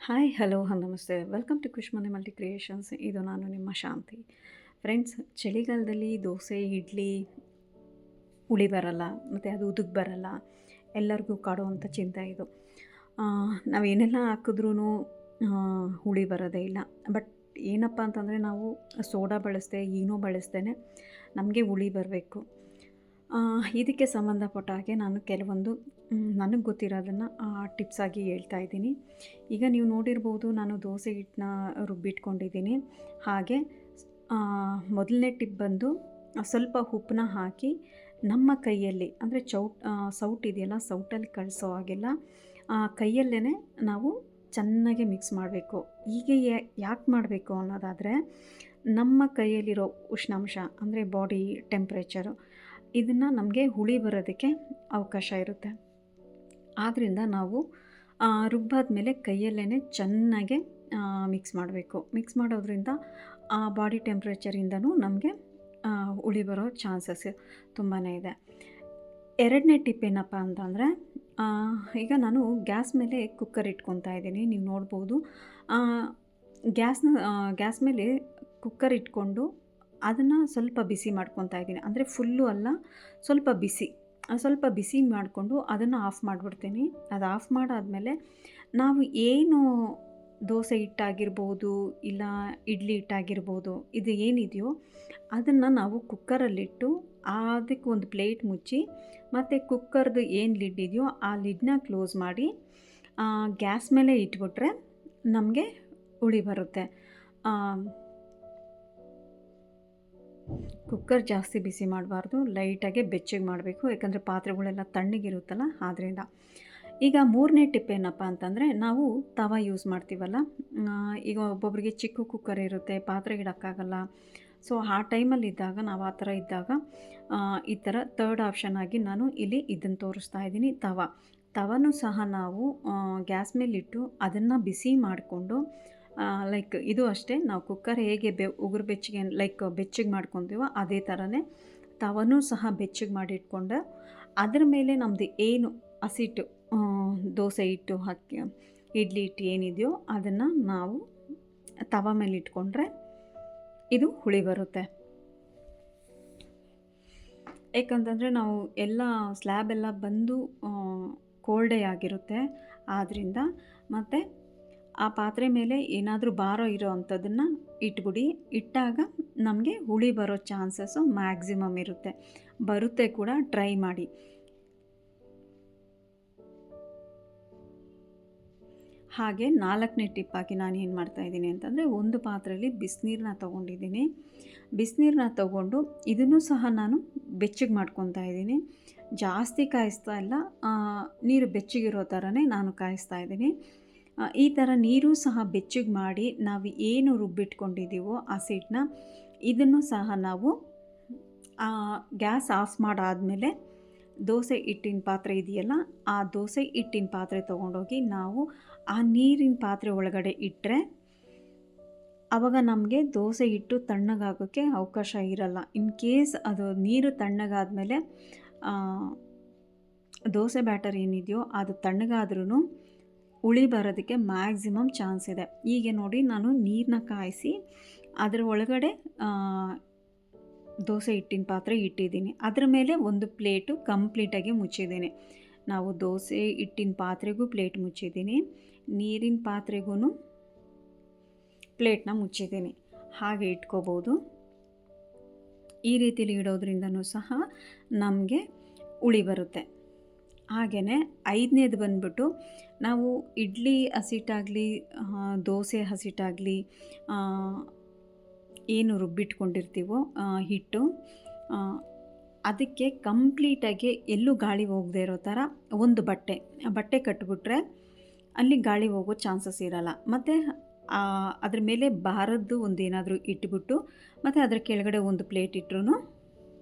Hi hello ನಮಸ್ತೆ welcome to ಖುಷ್ ಮನೆ multi creations. ಇದು ನಾನು ನಿಮ್ಮ ಶಾಂತಿ. ಫ್ರೆಂಡ್ಸ್, ಚಳಿಗಾಲದಲ್ಲಿ ದೋಸೆ ಇಡ್ಲಿ ಹುಳಿ ಬರಲ್ಲ ಮತ್ತು ಅದು ಉದುಗ್ ಬರಲ್ಲ, ಎಲ್ಲರಿಗೂ ಕಾಡುವಂಥ ಚಿಂತೆ ಇದು. ನಾವೇನೆಲ್ಲ ಹಾಕಿದ್ರೂ ಹುಳಿ ಬರೋದೇ ಇಲ್ಲ. ಬಟ್ ಏನಪ್ಪ ಅಂತಂದರೆ, ನಾವು ಸೋಡಾ ಬಳಸದೆ ಈನೋ ಬಳಸ್ದೇ ನಮಗೆ ಹುಳಿ ಬರಬೇಕು. ಇದಕ್ಕೆ ಸಂಬಂಧಪಟ್ಟ ಹಾಗೆ ನಾನು ಕೆಲವೊಂದು ನನಗೆ ಗೊತ್ತಿರೋದನ್ನು ಟಿಪ್ಸಾಗಿ ಹೇಳ್ತಾ ಇದ್ದೀನಿ. ಈಗ ನೀವು ನೋಡಿರ್ಬೋದು, ನಾನು ದೋಸೆ ಹಿಟ್ಟನ್ನ ರುಬ್ಬಿಟ್ಕೊಂಡಿದ್ದೀನಿ. ಹಾಗೆ ಮೊದಲನೇ ಟಿಪ್ ಬಂದು ಸ್ವಲ್ಪ ಉಪ್ಪನ್ನ ಹಾಕಿ ನಮ್ಮ ಕೈಯಲ್ಲಿ, ಅಂದರೆ ಸೌಟ್ ಇದೆಯಲ್ಲ, ಸೌಟಲ್ಲಿ ಕಳಿಸೋ ಹಾಗೆಲ್ಲ ಕೈಯಲ್ಲೇ ನಾವು ಚೆನ್ನಾಗಿ ಮಿಕ್ಸ್ ಮಾಡಬೇಕು. ಹೀಗೆ ಯಾಕೆ ಮಾಡಬೇಕು ಅನ್ನೋದಾದರೆ, ನಮ್ಮ ಕೈಯಲ್ಲಿರೋ ಉಷ್ಣಾಂಶ ಅಂದರೆ ಬಾಡಿ ಟೆಂಪ್ರೇಚರು, ಇದನ್ನು ನಮಗೆ ಹುಳಿ ಬರೋದಕ್ಕೆ ಅವಕಾಶ ಇರುತ್ತೆ. ಆದ್ದರಿಂದ ನಾವು ರುಬ್ಬಾದ ಮೇಲೆ ಕೈಯಲ್ಲೇ ಚೆನ್ನಾಗೆ ಮಿಕ್ಸ್ ಮಾಡಬೇಕು. ಮಿಕ್ಸ್ ಮಾಡೋದ್ರಿಂದ ಆ ಬಾಡಿ ಟೆಂಪ್ರೇಚರಿಂದನೂ ನಮಗೆ ಹುಳಿ ಬರೋ ಚಾನ್ಸಸ್ ತುಂಬಾ ಇದೆ. ಎರಡನೇ ಟಿಪ್ ಏನಪ್ಪ ಅಂತಂದರೆ, ಈಗ ನಾನು ಗ್ಯಾಸ್ ಮೇಲೆ ಕುಕ್ಕರ್ ಇಟ್ಕೊತಾ ಇದ್ದೀನಿ. ನೀವು ನೋಡ್ಬೋದು, ಗ್ಯಾಸ್ ಮೇಲೆ ಕುಕ್ಕರ್ ಇಟ್ಕೊಂಡು ಅದನ್ನು ಸ್ವಲ್ಪ ಬಿಸಿ ಮಾಡ್ಕೊತಾ ಇದ್ದೀನಿ. ಅಂದರೆ ಫುಲ್ಲು ಅಲ್ಲ, ಸ್ವಲ್ಪ ಬಿಸಿ ಮಾಡಿಕೊಂಡು ಅದನ್ನು ಆಫ್ ಮಾಡಿಬಿಡ್ತೀನಿ. ಅದು ಆಫ್ ಮಾಡಾದಮೇಲೆ ನಾವು ಏನು ದೋಸೆ ಹಿಟ್ಟಾಗಿರ್ಬೋದು, ಇಲ್ಲ ಇಡ್ಲಿ ಹಿಟ್ಟಾಗಿರ್ಬೋದು, ಇದು ಏನಿದೆಯೋ ಅದನ್ನು ನಾವು ಕುಕ್ಕರಲ್ಲಿಟ್ಟು ಅದಕ್ಕೆ ಒಂದು ಪ್ಲೇಟ್ ಮುಚ್ಚಿ, ಮತ್ತು ಕುಕ್ಕರ್ದು ಏನು ಲಿಡ್ ಇದೆಯೋ ಆ ಲಿಡ್ನ ಕ್ಲೋಸ್ ಮಾಡಿ ಗ್ಯಾಸ್ ಮೇಲೆ ಇಟ್ಬಿಟ್ರೆ ನಮಗೆ ಹುಳಿ ಬರುತ್ತೆ. ಕುಕ್ಕರ್ ಜಾಸ್ತಿ ಬಿಸಿ ಮಾಡಬಾರ್ದು, ಲೈಟಾಗೆ ಬೆಚ್ಚಗೆ ಮಾಡಬೇಕು. ಯಾಕಂದರೆ ಪಾತ್ರೆಗಳೆಲ್ಲ ತಣ್ಣಗಿರುತ್ತಲ್ಲ, ಆದ್ದರಿಂದ. ಈಗ ಮೂರನೇ ಟಿಪ್ ಏನಪ್ಪ ಅಂತಂದರೆ, ನಾವು ತವ ಯೂಸ್ ಮಾಡ್ತೀವಲ್ಲ, ಈಗ ಒಬ್ಬೊಬ್ಬರಿಗೆ ಚಿಕ್ಕ ಕುಕ್ಕರ್ ಇರುತ್ತೆ, ಪಾತ್ರೆ ಇಡೋಕ್ಕಾಗಲ್ಲ. ಸೊ ಆ ಟೈಮಲ್ಲಿದ್ದಾಗ, ನಾವು ಆ ಥರ ಇದ್ದಾಗ ಈ ಥರ ಥರ್ಡ್ ಆಪ್ಷನ್ ಆಗಿ ನಾನು ಇಲ್ಲಿ ಇದನ್ನು ತೋರಿಸ್ತಾ ಇದ್ದೀನಿ. ತವನೂ ಸಹ ನಾವು ಗ್ಯಾಸ್ ಮೇಲಿಟ್ಟು ಅದನ್ನು ಬಿಸಿ ಮಾಡಿಕೊಂಡು, ಲೈಕ್ ಇದು ಅಷ್ಟೇ, ನಾವು ಕುಕ್ಕರ್ ಹೇಗೆ ಉಗುರು ಬೆಚ್ಚಗೆ ಮಾಡ್ಕೊತೀವೋ ಅದೇ ಥರನೇ ತವನೂ ಸಹ ಬೆಚ್ಚಗೆ ಮಾಡಿಟ್ಕೊಂಡು, ಅದರ ಮೇಲೆ ನಮ್ಮದು ಏನು ಹಸಿಟ್ಟು ದೋಸೆ ಹಿಟ್ಟು ಇಡ್ಲಿ ಹಿಟ್ಟು ಏನಿದೆಯೋ ಅದನ್ನು ನಾವು ತವ ಮೇಲೆ ಇಟ್ಕೊಂಡ್ರೆ ಇದು ಹುಳಿ ಬರುತ್ತೆ. ಏಕೆಂತಂದರೆ ನಾವು ಎಲ್ಲ ಸ್ಲ್ಯಾಬ್ ಎಲ್ಲ ಬಂದು ಕೋಲ್ಡೇ ಆಗಿರುತ್ತೆ. ಆದ್ದರಿಂದ ಮತ್ತು ಆ ಪಾತ್ರೆ ಮೇಲೆ ಏನಾದರೂ ಭಾರ ಇರೋ ಅಂಥದ್ದನ್ನು ಇಟ್ಬಿಡಿ. ಇಟ್ಟಾಗ ನಮಗೆ ಹುಳಿ ಬರೋ ಚಾನ್ಸಸ್ಸು ಮ್ಯಾಕ್ಸಿಮಮ್ ಬರುತ್ತೆ ಕೂಡ. ಟ್ರೈ ಮಾಡಿ. ಹಾಗೆ ನಾಲ್ಕನೇ ಟಿಪ್ಪಾಗಿ ನಾನು ಏನು ಮಾಡ್ತಾಯಿದ್ದೀನಿ ಅಂತಂದರೆ, ಒಂದು ಪಾತ್ರೆಯಲ್ಲಿ ಬಿಸಿನೀರನ್ನ ತೊಗೊಂಡಿದ್ದೀನಿ. ಬಿಸಿನೀರನ್ನ ತೊಗೊಂಡು ಇದನ್ನು ಸಹ ನಾನು ಬೆಚ್ಚಗೆ ಮಾಡ್ಕೊತಾ ಇದ್ದೀನಿ. ಜಾಸ್ತಿ ಕಾಯಿಸ್ತಾ ಇಲ್ಲ, ನೀರು ಬೆಚ್ಚಗಿರೋ ಥರನೇ ನಾನು ಕಾಯಿಸ್ತಾ ಇದ್ದೀನಿ. ಈ ಥರ ನೀರು ಸಹ ಬೆಚ್ಚಗೆ ಮಾಡಿ, ನಾವು ಏನು ರುಬ್ಬಿಟ್ಕೊಂಡಿದ್ದೀವೋ ಹಸಿಟ್ಟನ್ನ, ಇದನ್ನು ಸಹ ನಾವು ಗ್ಯಾಸ್ ಆಫ್ ಮಾಡಾದಮೇಲೆ ದೋಸೆ ಹಿಟ್ಟಿನ ಪಾತ್ರೆ ಇದೆಯಲ್ಲ, ಆ ದೋಸೆ ಹಿಟ್ಟಿನ ಪಾತ್ರೆ ತೊಗೊಂಡೋಗಿ ನಾವು ಆ ನೀರಿನ ಪಾತ್ರೆ ಒಳಗಡೆ ಇಟ್ಟರೆ ಆವಾಗ ನಮಗೆ ದೋಸೆ ಹಿಟ್ಟು ತಣ್ಣಗಾಗೋಕ್ಕೆ ಅವಕಾಶ ಇರಲ್ಲ. ಇನ್ ಕೇಸ್ ಅದು ನೀರು ತಣ್ಣಗಾದ್ಮೇಲೆ ದೋಸೆ ಬ್ಯಾಟರ್ ಏನಿದೆಯೋ ಅದು ತಣ್ಣಗಾದ್ರೂ ಹುಳಿ ಬರೋದಕ್ಕೆ ಮ್ಯಾಕ್ಸಿಮಮ್ ಚಾನ್ಸ್ ಇದೆ. ಹೀಗೆ ನೋಡಿ, ನಾನು ನೀರನ್ನ ಕಾಯಿಸಿ ಅದರ ಒಳಗಡೆ ದೋಸೆ ಹಿಟ್ಟಿನ ಪಾತ್ರೆ ಇಟ್ಟಿದ್ದೀನಿ. ಅದರ ಮೇಲೆ ಒಂದು ಪ್ಲೇಟು ಕಂಪ್ಲೀಟಾಗಿ ಮುಚ್ಚಿದ್ದೀನಿ. ನಾವು ದೋಸೆ ಹಿಟ್ಟಿನ ಪಾತ್ರೆಗೂ ಪ್ಲೇಟ್ ಮುಚ್ಚಿದ್ದೀನಿ, ನೀರಿನ ಪಾತ್ರೆಗೂ ಪ್ಲೇಟ್ನ ಮುಚ್ಚಿದ್ದೀನಿ. ಹಾಗೆ ಇಟ್ಕೋಬೋದು. ಈ ರೀತಿಲಿ ಇಡೋದ್ರಿಂದನೂ ಸಹ ನಮಗೆ ಹುಳಿ ಬರುತ್ತೆ. ಹಾಗೆಯೇ ಐದನೇದು ಬಂದ್ಬಿಟ್ಟು, ನಾವು ಇಡ್ಲಿ ಹಸಿಟ್ಟಾಗಲಿ ದೋಸೆ ಹಸಿಟ್ಟಾಗಲಿ ಏನು ರುಬ್ಬಿಟ್ಕೊಂಡಿರ್ತೀವೋ ಹಿಟ್ಟು, ಅದಕ್ಕೆ ಕಂಪ್ಲೀಟಾಗಿ ಎಲ್ಲೂ ಗಾಳಿ ಹೋಗದೆ ಇರೋ ಥರ ಒಂದು ಬಟ್ಟೆ ಕಟ್ಟಿಬಿಟ್ರೆ ಅಲ್ಲಿ ಗಾಳಿ ಹೋಗೋ ಚಾನ್ಸಸ್ ಇರಲ್ಲ. ಮತ್ತು ಅದ್ರ ಮೇಲೆ ಭಾರದ್ದು ಒಂದು ಏನಾದರೂ ಇಟ್ಬಿಟ್ಟು, ಮತ್ತು ಅದರ ಕೆಳಗಡೆ ಒಂದು ಪ್ಲೇಟ್ ಇಟ್ಟರೂ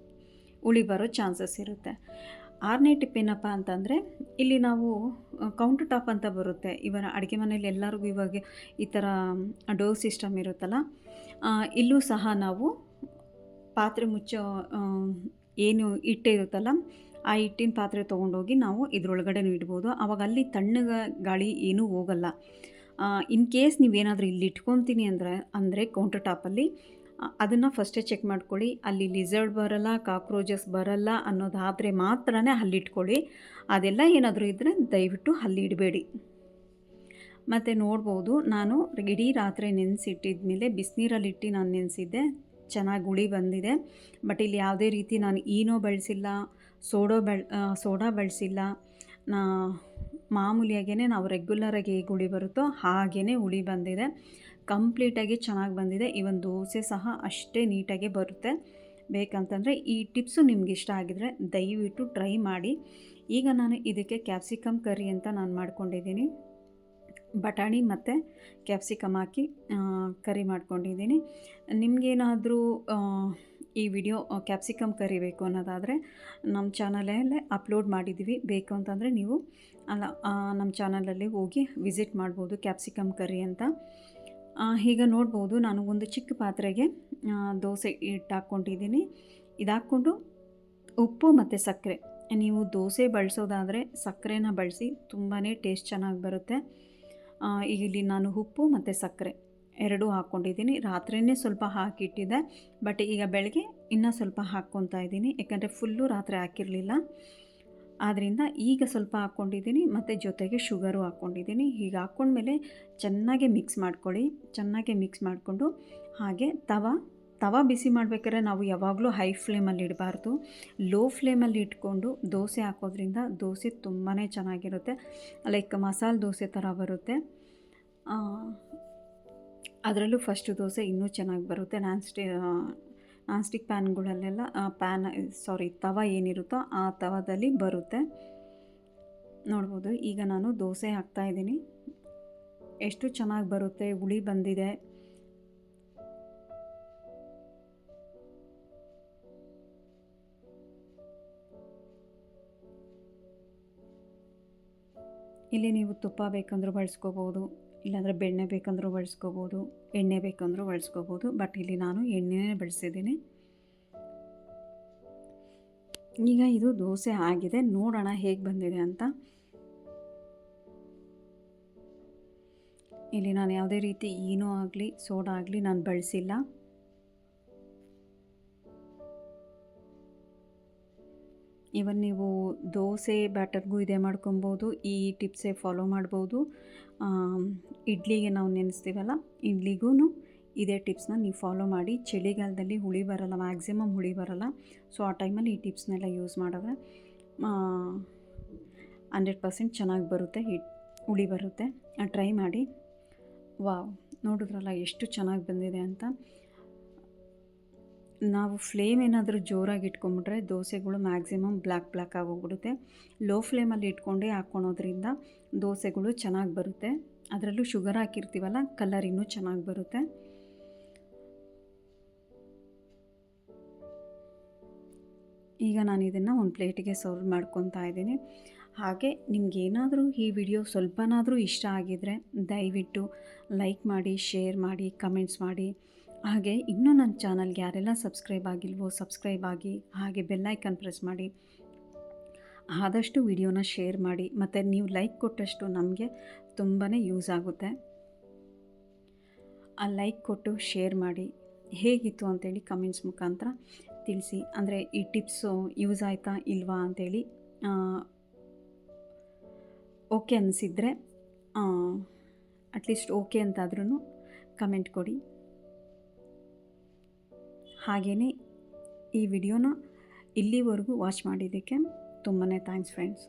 ಹುಳಿ ಬರೋ ಚಾನ್ಸಸ್ ಇರುತ್ತೆ. ಆರನೇ ಟಿಪ್ ಏನಪ್ಪ ಅಂತಂದರೆ, ಇಲ್ಲಿ ನಾವು ಕೌಂಟರ್ ಟಾಪ್ ಅಂತ ಬರುತ್ತೆ. ಇವರ ಅಡುಗೆ ಮನೇಲಿ ಎಲ್ಲರಿಗೂ ಇವಾಗ ಈ ಥರ ಡೋರ್ ಸಿಸ್ಟಮ್ ಇರುತ್ತಲ್ಲ, ಇಲ್ಲೂ ಸಹ ನಾವು ಪಾತ್ರೆ ಮುಚ್ಚೋ ಏನು ಹಿಟ್ಟು ಇರುತ್ತಲ್ಲ, ಆ ಹಿಟ್ಟಿನ ಪಾತ್ರೆ ತೊಗೊಂಡೋಗಿ ನಾವು ಇದ್ರೊಳಗಡೆನೂ ಇಡ್ಬೋದು. ಆವಾಗ ಅಲ್ಲಿ ತಣ್ಣಗೆ ಗಾಳಿ ಏನೂ ಹೋಗಲ್ಲ. ಇನ್ ಕೇಸ್ ನೀವೇನಾದರೂ ಇಲ್ಲಿ ಇಟ್ಕೊತೀನಿ ಅಂದರೆ ಕೌಂಟರ್ ಟಾಪಲ್ಲಿ ಅದನ್ನು ಫಸ್ಟೇ ಚೆಕ್ ಮಾಡ್ಕೊಳ್ಳಿ. ಅಲ್ಲಿ ಲಿಸರ್ಡ್ ಬರಲ್ಲ, ಕಾಕ್ರೋಚಸ್ ಬರಲ್ಲ ಅನ್ನೋದಾದರೆ ಮಾತ್ರನೇ ಅಲ್ಲಿಟ್ಕೊಳ್ಳಿ. ಅದೆಲ್ಲ ಏನಾದರೂ ಇದ್ದರೆ ದಯವಿಟ್ಟು ಅಲ್ಲಿ ಇಡಬೇಡಿ. ಮತ್ತು ನೋಡ್ಬೋದು, ನಾನು ಇಡೀ ರಾತ್ರಿ ನೆನೆಸಿಟ್ಟಿದ ಮೇಲೆ ಬಿಸಿನೀರಲ್ಲಿಟ್ಟು ನಾನು ನೆನೆಸಿದ್ದೆ, ಚೆನ್ನಾಗಿ ಹುಳಿ ಬಂದಿದೆ. ಬಟ್ ಇಲ್ಲಿ ಯಾವುದೇ ರೀತಿ ನಾನು ಈನೋ ಬಳಸಿಲ್ಲ, ಸೋಡಾ ಬಳಸಿಲ್ಲ. ಮಾಮೂಲಿಯಾಗೇ ನಾವು ರೆಗ್ಯುಲರಾಗಿ ಹೇಗೆ ಹುಳಿ ಬರುತ್ತೋ ಹಾಗೇ ಹುಳಿ ಬಂದಿದೆ. ಕಂಪ್ಲೀಟಾಗಿ ಚೆನ್ನಾಗಿ ಬಂದಿದೆ. ಇವನ್ ದೋಸೆ ಸಹ ಅಷ್ಟೇ ನೀಟಾಗಿ ಬರುತ್ತೆ. ಬೇಕಂತಂದರೆ ಈ ಟಿಪ್ಸು ನಿಮ್ಗೆ ಇಷ್ಟ ಆಗಿದರೆ ದಯವಿಟ್ಟು ಟ್ರೈ ಮಾಡಿ. ಈಗ ನಾನು ಇದಕ್ಕೆ ಕ್ಯಾಪ್ಸಿಕಮ್ ಕರಿ ಅಂತ ನಾನು ಮಾಡ್ಕೊಂಡಿದ್ದೀನಿ. ಬಟಾಣಿ ಮತ್ತು ಕ್ಯಾಪ್ಸಿಕಮ್ ಹಾಕಿ ಕರಿ ಮಾಡ್ಕೊಂಡಿದ್ದೀನಿ. ನಿಮಗೇನಾದರೂ ಈ ವಿಡಿಯೋ ಕ್ಯಾಪ್ಸಿಕಮ್ ಕರಿ ಬೇಕು ಅನ್ನೋದಾದರೆ ನಮ್ಮ ಚಾನಲಲ್ಲೇ ಅಪ್ಲೋಡ್ ಮಾಡಿದ್ದೀವಿ. ಬೇಕು ಅಂತಂದರೆ ನೀವು ನಮ್ಮ ಚಾನಲಲ್ಲಿ ಹೋಗಿ ವಿಸಿಟ್ ಮಾಡ್ಬೋದು, ಕ್ಯಾಪ್ಸಿಕಮ್ ಕರಿ ಅಂತ. ಈಗ ನೋಡ್ಬೋದು, ನಾನು ಒಂದು ಚಿಕ್ಕ ಪಾತ್ರೆಗೆ ದೋಸೆ ಹಿಟ್ಟು ಹಾಕ್ಕೊಂಡಿದ್ದೀನಿ. ಇದಾಕ್ಕೊಂಡು ಉಪ್ಪು ಮತ್ತು ಸಕ್ಕರೆ, ನೀವು ದೋಸೆ ಬಳಸೋದಾದರೆ ಸಕ್ಕರೆನ ಬಳಸಿ, ತುಂಬಾ ಟೇಸ್ಟ್ ಚೆನ್ನಾಗಿ ಬರುತ್ತೆ. ಈಗ ಇಲ್ಲಿ ನಾನು ಉಪ್ಪು ಮತ್ತು ಸಕ್ಕರೆ ಎರಡೂ ಹಾಕ್ಕೊಂಡಿದ್ದೀನಿ. ರಾತ್ರಿಯೇ ಸ್ವಲ್ಪ ಹಾಕಿಟ್ಟಿದ್ದೆ, ಬಟ್ ಈಗ ಬೆಳಗ್ಗೆ ಇನ್ನೂ ಸ್ವಲ್ಪ ಹಾಕ್ಕೊತಾ ಇದ್ದೀನಿ, ಯಾಕಂದರೆ ಫುಲ್ಲು ರಾತ್ರಿ ಹಾಕಿರಲಿಲ್ಲ. ಆದ್ದರಿಂದ ಈಗ ಸ್ವಲ್ಪ ಹಾಕ್ಕೊಂಡಿದ್ದೀನಿ, ಮತ್ತು ಜೊತೆಗೆ ಶುಗರು ಹಾಕ್ಕೊಂಡಿದ್ದೀನಿ. ಹೀಗೆ ಹಾಕ್ಕೊಂಡ್ಮೇಲೆ ಚೆನ್ನಾಗಿ ಮಿಕ್ಸ್ ಮಾಡ್ಕೊಳ್ಳಿ. ಚೆನ್ನಾಗಿ ಮಿಕ್ಸ್ ಮಾಡಿಕೊಂಡು ಹಾಗೆ ತವ ಬಿಸಿ ಮಾಡಬೇಕಾದ್ರೆ ನಾವು ಯಾವಾಗಲೂ ಹೈ ಫ್ಲೇಮಲ್ಲಿ ಇಡಬಾರ್ದು, ಲೋ ಫ್ಲೇಮಲ್ಲಿ ಇಟ್ಕೊಂಡು ದೋಸೆ ಹಾಕೋದ್ರಿಂದ ದೋಸೆ ತುಂಬಾ ಚೆನ್ನಾಗಿರುತ್ತೆ. ಲೈಕ್ ಮಸಾಲೆ ದೋಸೆ ಥರ ಬರುತ್ತೆ. ಅದರಲ್ಲೂ ಫಸ್ಟ್ ದೋಸೆ ಇನ್ನೂ ಚೆನ್ನಾಗಿ ಬರುತ್ತೆ. ನಾನ್ ಸ್ಟಿಕ್ ಪ್ಯಾನ್ಗಳಲ್ಲೆಲ್ಲ ತವ ಏನಿರುತ್ತೋ ಆ ತವದಲ್ಲಿ ಬರುತ್ತೆ. ನೋಡ್ಬೋದು, ಈಗ ನಾನು ದೋಸೆ ಹಾಕ್ತಾಯಿದ್ದೀನಿ. ಎಷ್ಟು ಚೆನ್ನಾಗಿ ಬರುತ್ತೆ, ಹುಳಿ ಬಂದಿದೆ. ಇಲ್ಲಿ ನೀವು ತುಪ್ಪ ಬೇಕಂದ್ರೂ ಬಳಸ್ಕೋಬೋದು, ಇಲ್ಲಾಂದರೆ ಬೆಣ್ಣೆ ಬೇಕಂದ್ರೂ ಬಳಸ್ಕೋಬೋದು, ಎಣ್ಣೆ ಬೇಕಂದ್ರೂ ಬಳಸ್ಕೋಬೋದು. ಬಟ್ ಇಲ್ಲಿ ನಾನು ಎಣ್ಣೆನೇ ಬಳಸಿದ್ದೀನಿ. ಈಗ ಇದು ದೋಸೆ ಆಗಿದೆ, ನೋಡೋಣ ಹೇಗೆ ಬಂದಿದೆ ಅಂತ. ಇಲ್ಲಿ ನಾನು ಯಾವುದೇ ರೀತಿ ಈನೋ ಆಗಲಿ ಸೋಡಾ ಆಗಲಿ ನಾನು ಬಳಸಿಲ್ಲ. ಇವನ್ ನೀವು ದೋಸೆ ಬ್ಯಾಟರ್ಗೂ ಇದೇ ಮಾಡ್ಕೊಬೋದು, ಈ ಟಿಪ್ಸೇ ಫಾಲೋ ಮಾಡ್ಬೋದು. ಇಡ್ಲಿಗೆ ನಾವು ನೆನೆಸ್ತೀವಲ್ಲ, ಇಡ್ಲಿಗೂ ಇದೇ ಟಿಪ್ಸ್ನ ನೀವು ಫಾಲೋ ಮಾಡಿ. ಚಳಿಗಾಲದಲ್ಲಿ ಹುಳಿ ಬರಲ್ಲ, ಮ್ಯಾಕ್ಸಿಮಮ್ ಹುಳಿ ಬರಲ್ಲ. ಸೊ ಆ ಟೈಮಲ್ಲಿ ಈ ಟಿಪ್ಸ್ನೆಲ್ಲ ಯೂಸ್ ಮಾಡಿದ್ರೆ 100% ಚೆನ್ನಾಗಿ ಬರುತ್ತೆ, ಹುಳಿ ಬರುತ್ತೆ. ಟ್ರೈ ಮಾಡಿ. ವಾವ್, ನೋಡಿದ್ರಲ್ಲ ಎಷ್ಟು ಚೆನ್ನಾಗಿ ಬಂದಿದೆ ಅಂತ. ನಾವು ಫ್ಲೇಮ್ ಏನಾದರೂ ಜೋರಾಗಿ ಇಟ್ಕೊಂಬಿಟ್ರೆ ದೋಸೆಗಳು ಮ್ಯಾಕ್ಸಿಮಮ್ ಬ್ಲ್ಯಾಕ್ ಆಗೋಗ್ಬಿಡುತ್ತೆ. ಲೋ ಫ್ಲೇಮಲ್ಲಿ ಇಟ್ಕೊಂಡೇ ಹಾಕ್ಕೊಳೋದ್ರಿಂದ ದೋಸೆಗಳು ಚೆನ್ನಾಗಿ ಬರುತ್ತೆ. ಅದರಲ್ಲೂ ಶುಗರ್ ಹಾಕಿರ್ತೀವಲ್ಲ, ಕಲರ್ ಇನ್ನೂ ಚೆನ್ನಾಗಿ ಬರುತ್ತೆ. ಈಗ ನಾನು ಇದನ್ನು ಒಂದು ಪ್ಲೇಟಿಗೆ ಸರ್ವ್ ಮಾಡ್ಕೊತಾ ಇದ್ದೀನಿ. ಹಾಗೆ ನಿಮಗೇನಾದರೂ ಈ ವಿಡಿಯೋ ಸ್ವಲ್ಪನಾದರೂ ಇಷ್ಟ ಆಗಿದರೆ ದಯವಿಟ್ಟು ಲೈಕ್ ಮಾಡಿ, ಶೇರ್ ಮಾಡಿ, ಕಮೆಂಟ್ಸ್ ಮಾಡಿ. ಹಾಗೆ ಇನ್ನೂ ನನ್ನ ಚಾನಲ್ಗೆ ಯಾರೆಲ್ಲ ಸಬ್ಸ್ಕ್ರೈಬ್ ಆಗಿಲ್ವೋ ಸಬ್ಸ್ಕ್ರೈಬ್ ಆಗಿ, ಹಾಗೆ ಬೆಲ್ಲೈಕನ್ ಪ್ರೆಸ್ ಮಾಡಿ. ಆದಷ್ಟು ವಿಡಿಯೋನ ಶೇರ್ ಮಾಡಿ, ಮತ್ತು ನೀವು ಲೈಕ್ ಕೊಟ್ಟಷ್ಟು ನಮಗೆ ತುಂಬಾ ಯೂಸ್ ಆಗುತ್ತೆ. ಆ ಲೈಕ್ ಕೊಟ್ಟು ಶೇರ್ ಮಾಡಿ, ಹೇಗಿತ್ತು ಅಂತೇಳಿ ಕಮೆಂಟ್ಸ್ ಮುಖಾಂತರ ತಿಳಿಸಿ. ಅಂದರೆ ಈ ಟಿಪ್ಸು ಯೂಸ್ ಆಯಿತಾ ಇಲ್ವಾ ಅಂತೇಳಿ. ಓಕೆ ಅನಿಸಿದರೆ ಅಟ್ಲೀಸ್ಟ್ ಓಕೆ ಅಂತಾದ್ರೂ ಕಮೆಂಟ್ ಕೊಡಿ. ಹಾಗೆಯೇ ಈ ವಿಡಿಯೋನ ಇಲ್ಲಿವರೆಗೂ ವಾಚ್ ಮಾಡಿದ್ದಕ್ಕೆ ತುಂಬಾ ಥ್ಯಾಂಕ್ಸ್ ಫ್ರೆಂಡ್ಸ್.